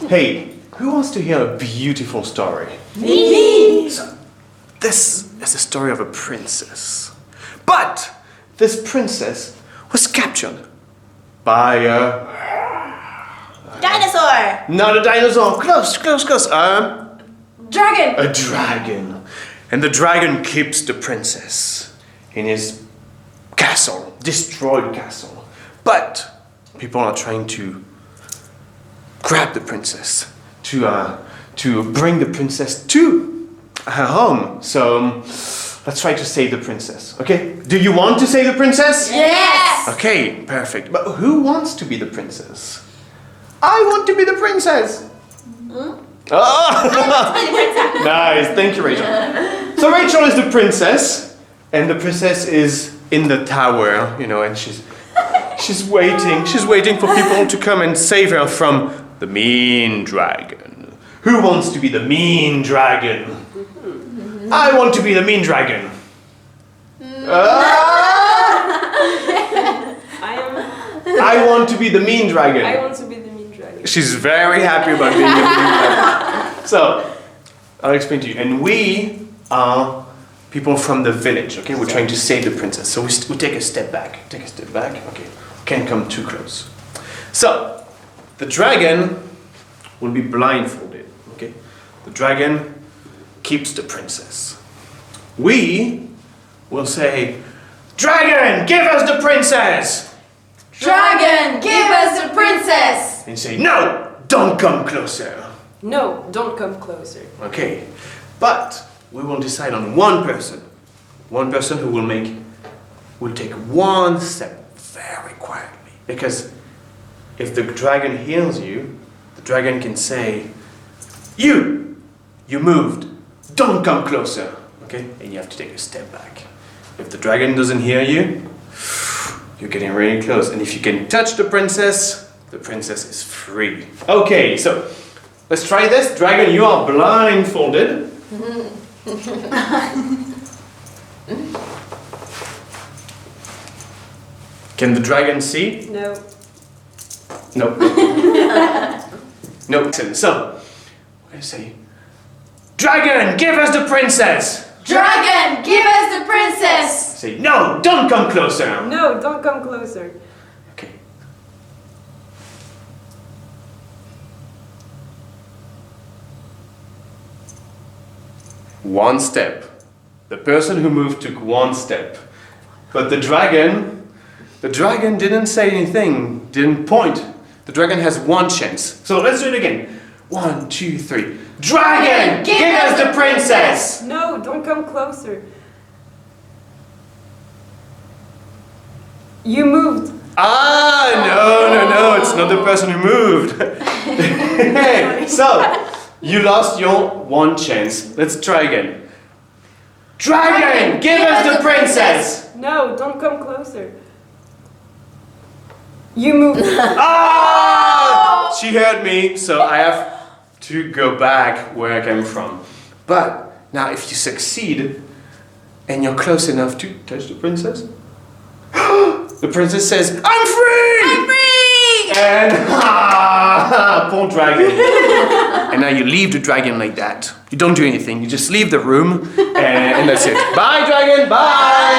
Hey, who wants to hear a beautiful story? Me! So, this is the story of a princess. But this princess was captured by a... Dinosaur! Not a dinosaur. Close. Dragon! A dragon. And the dragon keeps the princess in his castle, destroyed castle. But people are trying to grab the princess, to bring the princess to her home. So let's try to save the princess, okay? Do you want to save the princess? Yes! Okay, perfect. But who wants to be the princess? I want to be the princess. Oh! Nice, thank you, Rachel. So Rachel is the princess, and the princess is in the tower, you know, and she's waiting. She's waiting for people to come and save her from the mean dragon. Who wants to be the mean dragon? I want to be the mean dragon. I want to be the mean dragon. I want to be the mean dragon. She's very happy about being the mean dragon. So, I'll explain to you. And we are people from the village, okay? We're trying to save the princess. So we take a step back. Okay. Can't come too close. So, the dragon will be blindfolded, okay? The dragon keeps the princess. We will say, "Dragon, give us the princess!" Dragon, give us the princess! And say, "No, don't come closer." No, don't come closer. Okay, but we will decide on one person. One person who will take one step very quietly. Because if the dragon hears you, the dragon can say, You moved, don't come closer. Okay, and you have to take a step back. If the dragon doesn't hear you, you're getting really close. And if you can touch the princess is free. Okay, so let's try this. Dragon, you are blindfolded. Can the dragon see? No. No. No. So, we're going to say, "Dragon, give us the princess!" Dragon, give us the princess! Say, "No, don't come closer!" No, don't come closer. Okay. One step. The person who moved took one step. But the dragon didn't say anything, didn't point. The dragon has one chance. So let's do it again. 1, 2, 3. Dragon, give us the princess! No, don't come closer. You moved. No, it's not the person who moved. So, you lost your one chance. Let's try again. Dragon, give us the princess! No, don't come closer. You moved. She heard me, so I have to go back where I came from. But now if you succeed and you're close enough to touch the princess, the princess says, "I'm free!" I'm free! And poor dragon. And now you leave the dragon like that. You don't do anything, you just leave the room and that's it. Bye dragon, bye!